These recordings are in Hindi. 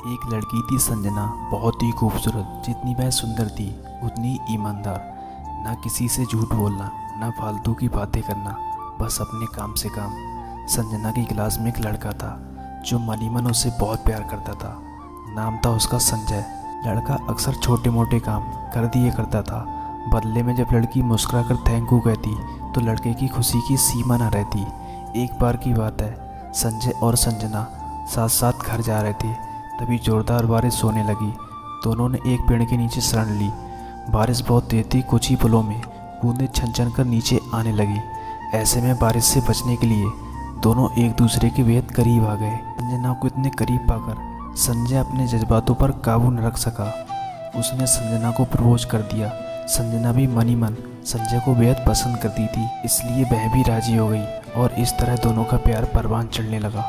एक लड़की थी संजना, बहुत ही खूबसूरत। जितनी वह सुंदर थी उतनी ईमानदार। ना किसी से झूठ बोलना, ना फालतू की बातें करना, बस अपने काम से काम। संजना की क्लास में एक लड़का था जो मनी मन उससे बहुत प्यार करता था। नाम था उसका संजय। लड़का अक्सर छोटे मोटे काम कर दिए करता था। बदले में जब लड़की मुस्कुरा कर थैंक यू कहती तो लड़के की खुशी की सीमा न रहती। एक बार की बात है, संजय और संजना साथ साथ घर जा रहे थे, तभी जोरदार बारिश होने लगी। दोनों ने एक पेड़ के नीचे शरण ली। बारिश बहुत तेज थी, कुछ ही पलों में बूंदें छन छन कर नीचे आने लगी। ऐसे में बारिश से बचने के लिए दोनों एक दूसरे के बेहद करीब आ गए। संजना को इतने करीब पाकर संजय अपने जज्बातों पर काबू न रख सका। उसने संजना को प्रपोज कर दिया। संजना भी मनी मन संजय को बेहद पसंद करती थी, इसलिए वह भी राजी हो गई और इस तरह दोनों का प्यार परवान चढ़ने लगा।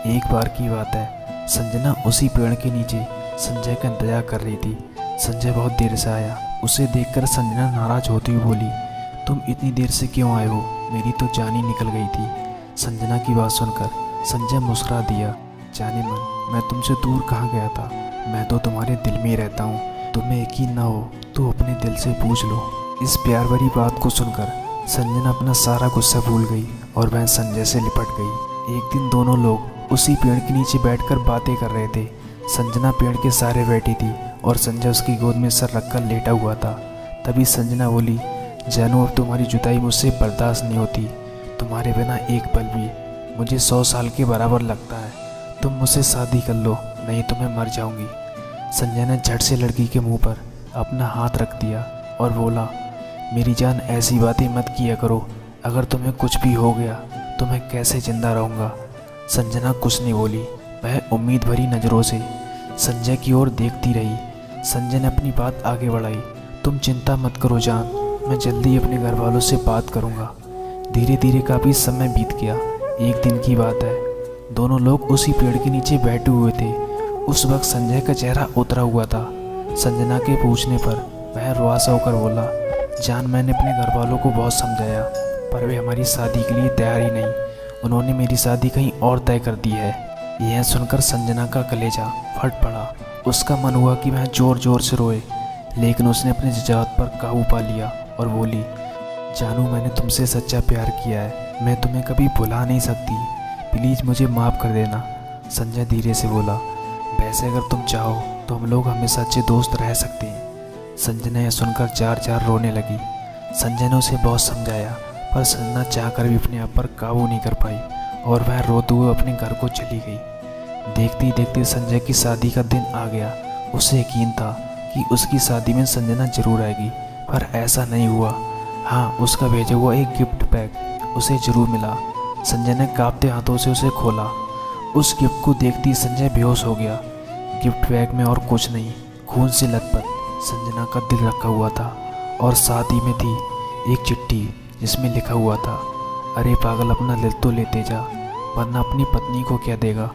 एक बार की बात है, संजना उसी पेड़ के नीचे संजय का इंतजार कर रही थी। संजय बहुत देर से आया। उसे देखकर संजना नाराज होती हुई बोली, तुम इतनी देर से क्यों आए हो? मेरी तो जान ही निकल गई थी। संजना की बात सुनकर संजय मुस्कुरा दिया, जाने मन, मैं तुमसे दूर कहाँ गया था, मैं तो तुम्हारे दिल में ही रहता हूँ। तुम्हें यकीन ना हो तो अपने दिल से पूछ लो। इस प्यार भरी बात को सुनकर संजना अपना सारा गुस्सा भूल गई और वह संजय से लिपट गई। एक दिन दोनों लोग उसी पेड़ के नीचे बैठकर बातें कर रहे थे। संजना पेड़ के सहारे बैठी थी और संजय उसकी गोद में सर रखकर लेटा हुआ था। तभी संजना बोली, जानू, अब तुम्हारी जुदाई मुझसे बर्दाश्त नहीं होती। तुम्हारे बिना एक पल भी मुझे 100 साल के बराबर लगता है। तुम मुझसे शादी कर लो, नहीं तो मैं मर जाऊंगी। संजय ने झट से लड़की के मुंह पर अपना हाथ रख दिया और बोला, मेरी जान, ऐसी बातें मत किया करो। अगर तुम्हें कुछ भी हो गया तो मैं कैसे जिंदा रहूँगा? संजना कुछ नहीं बोली। वह उम्मीद भरी नज़रों से संजय की ओर देखती रही। संजय ने अपनी बात आगे बढ़ाई, तुम चिंता मत करो जान, मैं जल्दी अपने घर वालों से बात करूँगा। धीरे धीरे काफ़ी समय बीत गया। एक दिन की बात है, दोनों लोग उसी पेड़ के नीचे बैठे हुए थे। उस वक्त संजय का चेहरा उतरा हुआ था। संजना के पूछने पर वह रुआसा होकर बोला, जान, मैंने अपने घर वालों को बहुत समझाया पर वे हमारी शादी के लिए तैयार ही नहीं। उन्होंने मेरी शादी कहीं और तय कर दी है। यह सुनकर संजना का कलेजा फट पड़ा। उसका मन हुआ कि वह ज़ोर ज़ोर से रोए, लेकिन उसने अपने जज्बात पर काबू पा लिया और बोली, जानू, मैंने तुमसे सच्चा प्यार किया है, मैं तुम्हें कभी भुला नहीं सकती। प्लीज़ मुझे माफ़ कर देना। संजय धीरे से बोला, वैसे अगर तुम चाहो तो हम लोग हमेशा अच्छे दोस्त रह सकते हैं। संजना यह सुनकर जार जार रोने लगी। संजय ने उसे बहुत समझाया पर संजना चाहकर भी अपने आप पर काबू नहीं कर पाई और वह रोते हुए अपने घर को चली गई। देखते ही देखते संजय की शादी का दिन आ गया। उसे यकीन था कि उसकी शादी में संजना जरूर आएगी, पर ऐसा नहीं हुआ। हाँ, उसका भेजा हुआ एक गिफ्ट पैक उसे जरूर मिला। संजय ने कांपते हाथों से उसे खोला। उस गिफ्ट को देखते ही संजय बेहोश हो गया। गिफ्ट पैक में और कुछ नहीं, खून से लथपथ संजना का दिल रखा हुआ था और साथ ही में थी एक चिट्ठी जिसमें लिखा हुआ था, अरे पागल, अपना दिल तो लेते जा, वरना अपनी पत्नी को क्या देगा।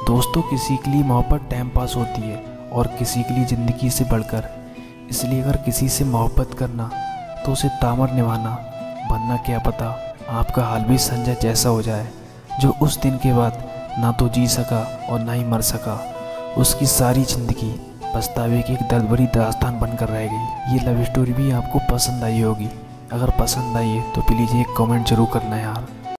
दोस्तों, किसी के लिए मोहब्बत टाइम पास होती है और किसी के लिए ज़िंदगी से बढ़कर। इसलिए अगर किसी से मोहब्बत करना तो उसे तामर निभाना, वरना क्या पता आपका हाल भी संजय जैसा हो जाए, जो उस दिन के बाद ना तो जी सका और ना ही मर सका। उसकी सारी ज़िंदगी पछतावे की एक दर्द भरी दास्तान बनकर रह गई। ये लव स्टोरी भी आपको पसंद आई होगी। अगर पसंद आई है तो प्लीज़ एक कमेंट जरूर करना यार।